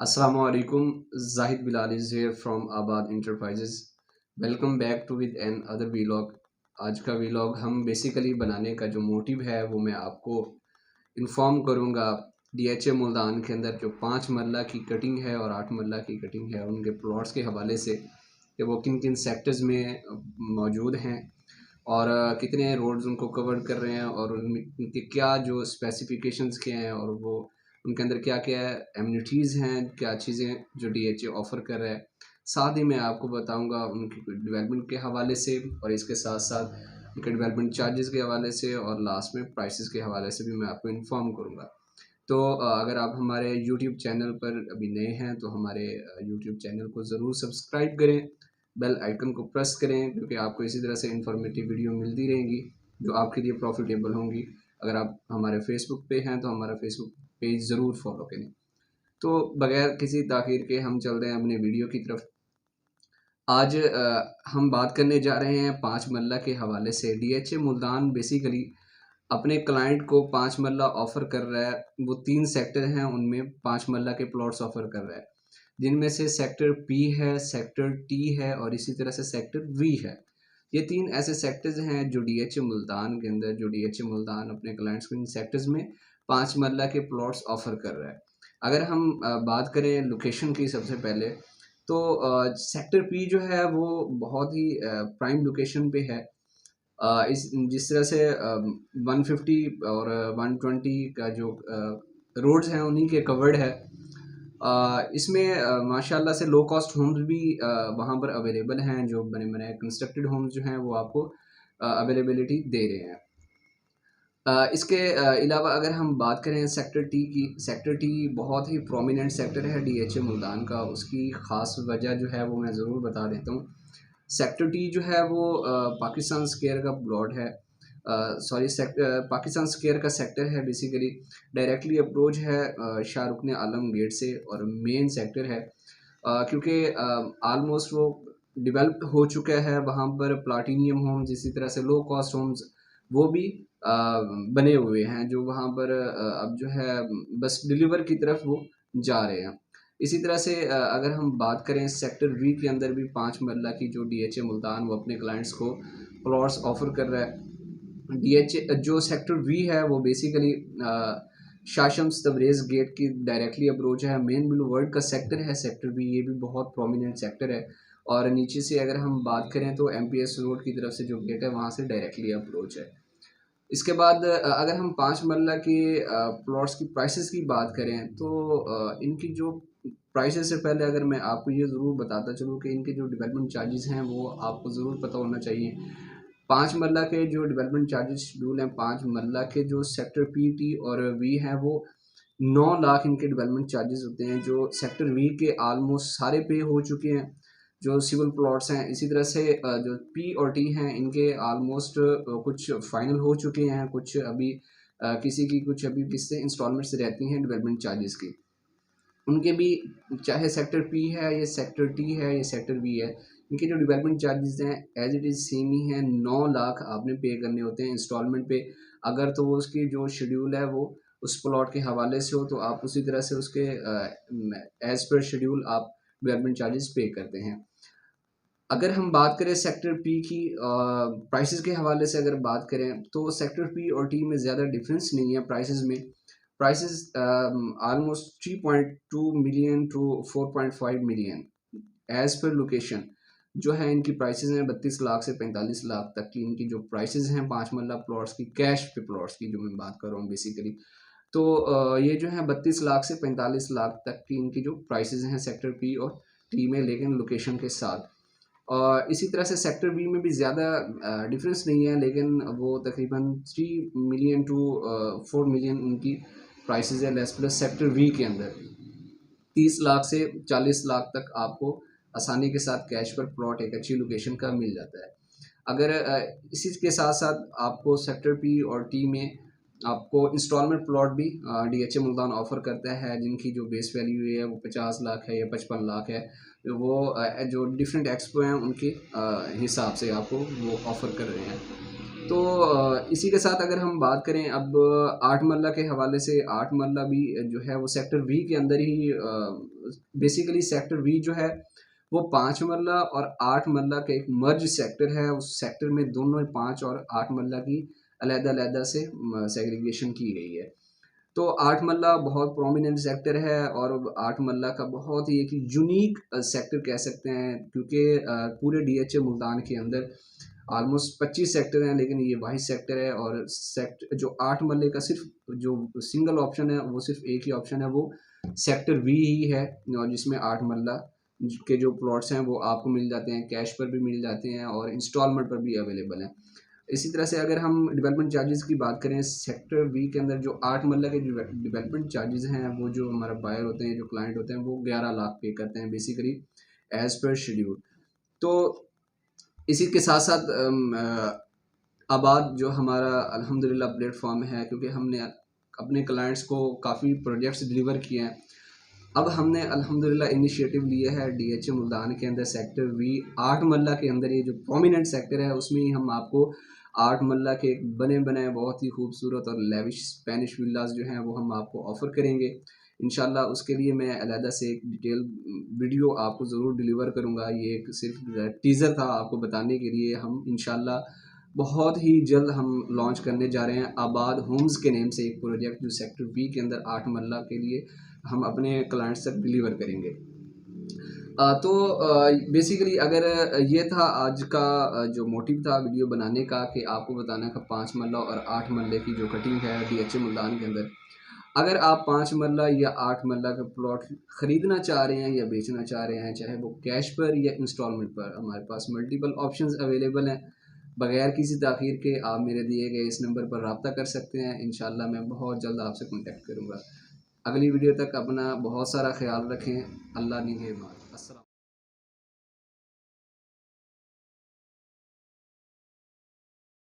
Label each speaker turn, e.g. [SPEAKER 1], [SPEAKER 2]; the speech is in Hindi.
[SPEAKER 1] Assalamu alaikum. Zahid Bilal is here from Abad Enterprises. Welcome back to with another vlog. आज का वीलॉग हम बेसिकली बनाने का जो मोटिव है वो मैं आपको इन्फॉर्म करूँगा। डीएचए मुल्तान के अंदर जो 5 मरला की कटिंग है और 8 मरला की कटिंग है उनके प्लॉट्स के हवाले से कि वो किन किन सेक्टर्स में मौजूद हैं और कितने रोड्स उनको कवर कर रहे हैं और उनके क्या जो स्पेसिफिकेशंस के हैं और वो उनके अंदर क्या क्या एमिनिटीज़ हैं, क्या चीज़ें जो डीएचए ऑफ़र कर रहा है। साथ ही मैं आपको बताऊंगा उनकी डेवलपमेंट के हवाले से और इसके साथ साथ उनके डेवलपमेंट चार्जेस के हवाले से और लास्ट में प्राइसेस के हवाले से भी मैं आपको इन्फॉर्म करूंगा। तो अगर आप हमारे यूट्यूब चैनल पर अभी नए हैं तो हमारे यूट्यूब चैनल को ज़रूर सब्सक्राइब करें, बेल आइकन को प्रेस करें क्योंकि आपको इसी तरह से इंफॉर्मेटिव वीडियो मिलती रहेंगी जो आपके लिए प्रॉफिटेबल होंगी। अगर आप हमारे फेसबुक पे हैं तो हमारा फेसबुक पेज ज़रूर फॉलो करें। तो बगैर किसी ताख़ीर के हम चलते हैं अपने वीडियो की तरफ। आज हम बात करने जा रहे हैं 5 मरला के हवाले से। डीएचए मुल्तान बेसिकली अपने क्लाइंट को 5 मरला ऑफ़र कर रहा है। वो 3 सेक्टर हैं, उनमें 5 मरला के प्लॉट्स ऑफ़र कर रहा है, जिनमें से सेक्टर पी है, सेक्टर टी है और इसी तरह से सेक्टर वी है। ये 3 ऐसे सेक्टर्स हैं जो डीएचए मुल्तान के अंदर जो डीएचए मुल्तान अपने क्लाइंट्स को इन सेक्टर्स में 5 मरला के प्लॉट्स ऑफ़र कर रहा है। अगर हम बात करें लोकेशन की सबसे पहले तो सेक्टर पी जो है वो बहुत ही प्राइम लोकेशन पे है। इस जिस तरह से 150 और 120 का जो रोड्स हैं उन्हीं के कवर्ड है। इसमें माशाल्लाह से लो कॉस्ट होम्स भी वहाँ पर अवेलेबल हैं। जो बने बनाए कंस्ट्रक्टेड होम्स जो हैं वो आपको अवेलेबिलिटी दे रहे हैं। इसके अलावा अगर हम बात करें सेक्टर टी की, सेक्टर टी बहुत ही प्रोमिनेंट सेक्टर है डीएचए मुल्तान का। उसकी ख़ास वजह जो है वो मैं ज़रूर बता देता हूँ। सेक्टर टी जो है वो पाकिस्तान स्क्वायर का प्लॉट है, पाकिस्तान स्क्वायर का सेक्टर है। बेसिकली डायरेक्टली अप्रोच है शाहरुख आलम गेट से और मेन सेक्टर है क्योंकि आलमोस्ट वो डेवलप हो चुका है। वहाँ पर प्लाटीनियम होम्स, इसी तरह से लो कॉस्ट होम्स वो भी बने हुए हैं जो वहाँ पर अब जो है बस डिलीवर की तरफ वो जा रहे हैं। इसी तरह से अगर हम बात करें सेक्टर वी के अंदर भी 5 मरला की जो डीएचए मुल्तान वो अपने क्लाइंट्स को प्लॉट्स ऑफर कर रहा है। डीएचए जो सेक्टर वी है वो बेसिकली शाशम्स तबरेज़ गेट की डायरेक्टली अप्रोच है। मेन ब्लू वर्ल्ड का सेक्टर है सेक्टर वी, ये भी बहुत प्रोमिनेंट सेक्टर है। और नीचे से अगर हम बात करें तो एमपीएस रोड की तरफ से जो गेट है वहाँ से डायरेक्टली अप्रोच है। इसके बाद अगर हम 5 मरला के प्लॉट्स की प्राइसेस की बात करें तो इनकी जो प्राइसेस से पहले अगर मैं आपको ये ज़रूर बताता चलूँ कि इनके जो डेवलपमेंट चार्जेस हैं वो आपको ज़रूर पता होना चाहिए। 5 मरला के जो डेवलपमेंट चार्जेस शेड्यूल हैं, 5 मरला के जो सेक्टर पी, टी और वी हैं वो 9 लाख इनके डेवलपमेंट चार्जेस होते हैं, जो सेक्टर वी के ऑलमोस्ट सारे पे हो चुके हैं जो सिविल प्लॉट्स हैं। इसी तरह से जो पी और टी हैं इनके ऑलमोस्ट कुछ फाइनल हो चुके हैं, कुछ अभी किसी की कुछ अभी किससे इंस्टॉलमेंट्स रहती हैं डेवलपमेंट चार्जेस की। उनके भी चाहे सेक्टर पी है या सेक्टर टी है या सेक्टर बी है, इनके जो डेवलपमेंट चार्जेस हैं एज इट इज़ सेम ही हैं। 9 लाख आपने पे करने होते हैं इंस्टॉलमेंट पे। अगर तो वो उसकी जो शेड्यूल है वो उस प्लॉट के हवाले से हो तो आप उसी तरह से उसके एज पर शेड्यूल आप डेवलपमेंट चार्जेस पे करते हैं। अगर हम बात करें सेक्टर पी की प्राइसेस के हवाले से अगर बात करें तो सेक्टर पी और टी में ज़्यादा डिफरेंस नहीं है प्राइसेस में। Prices almost 3.2 million to 4.5 million as per location जो है इनकी प्राइसेस हैं। 32 लाख से 45 लाख तक की इनकी जो प्राइसेस हैं 5 मरला प्लॉट्स की, कैश पे प्लॉट्स की जो मैं बात कर रहा हूँ बेसिकली। तो ये जो है 32 लाख से 45 लाख तक की इनकी जो प्राइसेस हैं सेक्टर पी और टी में, लेकिन लोकेशन के साथ। और इसी तरह से सेक्टर बी में भी ज़्यादा डिफरेंस नहीं है, लेकिन वो तकरीबन 3 मिलियन टू 4 मिलियन उनकी प्राइसेस है लेस प्लस सेक्टर वी के अंदर 30 लाख से 40 लाख तक आपको आसानी के साथ कैश पर प्लॉट एक अच्छी लोकेशन का मिल जाता है। अगर इसी के साथ साथ आपको सेक्टर पी और टी में आपको इंस्टॉलमेंट प्लॉट भी डीएचए मुल्तान ऑफ़र करता है, जिनकी जो बेस वैल्यू है वो 50 लाख है या 55 लाख है। वो जो डिफरेंट एक्सपो हैं उनके हिसाब से आपको वो ऑफ़र कर रहे हैं। तो इसी के साथ अगर हम बात करें अब 8 मरला के हवाले से, 8 मरला भी जो है वो सेक्टर वी के अंदर ही बेसिकली सेक्टर वी जो है वो 5 मरला और 8 मरला का एक मर्ज सेक्टर है। उस सेक्टर में दोनों 5 और 8 मरला की अलग-अलग से सेग्रीगेशन की गई है। तो 8 मरला बहुत प्रोमिनेंट सेक्टर है और 8 मरला का बहुत ही एक यूनिक सेक्टर कह सकते हैं, क्योंकि पूरे डीएचए मुल्तान के अंदर ऑलमोस्ट 25 सेक्टर हैं, लेकिन ये वाहिद सेक्टर है। और सेक्टर जो 8 मरले का सिर्फ जो सिंगल ऑप्शन है वो सिर्फ एक ही ऑप्शन है, वो सेक्टर वी ही है, और जिसमें 8 मरला के जो प्लॉट्स हैं वो आपको मिल जाते हैं, कैश पर भी मिल जाते हैं और इंस्टॉलमेंट पर भी अवेलेबल हैं। इसी तरह से अगर हम डेवलपमेंट चार्जेस की बात करें, सेक्टर वी के अंदर जो 8 मरला के जो डेवलपमेंट चार्जेस हैं, वो जो हमारा बायर होते हैं, जो क्लाइंट होते हैं, वो 11 लाख पे करते हैं बेसिकली एज पर शेड्यूल। तो इसी के साथ साथ आबाद जो हमारा अल्हम्दुलिल्लाह प्लेटफॉर्म है, क्योंकि हमने अपने क्लाइंट्स को काफ़ी प्रोजेक्ट्स डिलीवर किए हैं। अब हमने अल्हम्दुलिल्लाह इनिशिएटिव लिए है डीएचए मुल्तान के अंदर सेक्टर वी 8 मरला के अंदर, ये जो प्रोमिनेंट सेक्टर है उसमें ही हम आपको 8 मरला के बने बनाए बहुत ही खूबसूरत और लेविश स्पेनिश विलास जो हैं वो हम आपको ऑफ़र करेंगे इंशाल्लाह। उसके लिए मैं अलहदा से एक डिटेल वीडियो आपको ज़रूर डिलीवर करूँगा। ये एक सिर्फ टीज़र था आपको बताने के लिए। हम इंशाल्लाह बहुत ही जल्द हम लॉन्च करने जा रहे हैं आबाद होम्स के नेम से एक प्रोजेक्ट, जो सेक्टर वी के अंदर 8 मरला के लिए हम अपने क्लाइंट्स तक डिलीवर करेंगे। तो बेसिकली अगर ये था आज का जो मोटिव था वीडियो बनाने का, कि आपको बताना का 5 मरला और 8 मरले की जो कटिंग है डीएचए मुल्तान के अंदर। अगर आप 5 मरला या 8 मरला का प्लॉट ख़रीदना चाह रहे हैं या बेचना चाह रहे हैं, चाहे वो कैश पर या इंस्टॉलमेंट पर, हमारे पास मल्टीपल ऑप्शंस अवेलेबल हैं। बगैर किसी ताख़ीर के आप मेरे दिए गए इस नंबर पर रब्ता कर सकते हैं। इंशाल्लाह मैं बहुत जल्द आपसे कॉन्टैक्ट करूँगा। अगली वीडियो तक अपना बहुत सारा ख्याल रखें। अल्लाह निगहबान। अस्सलाम।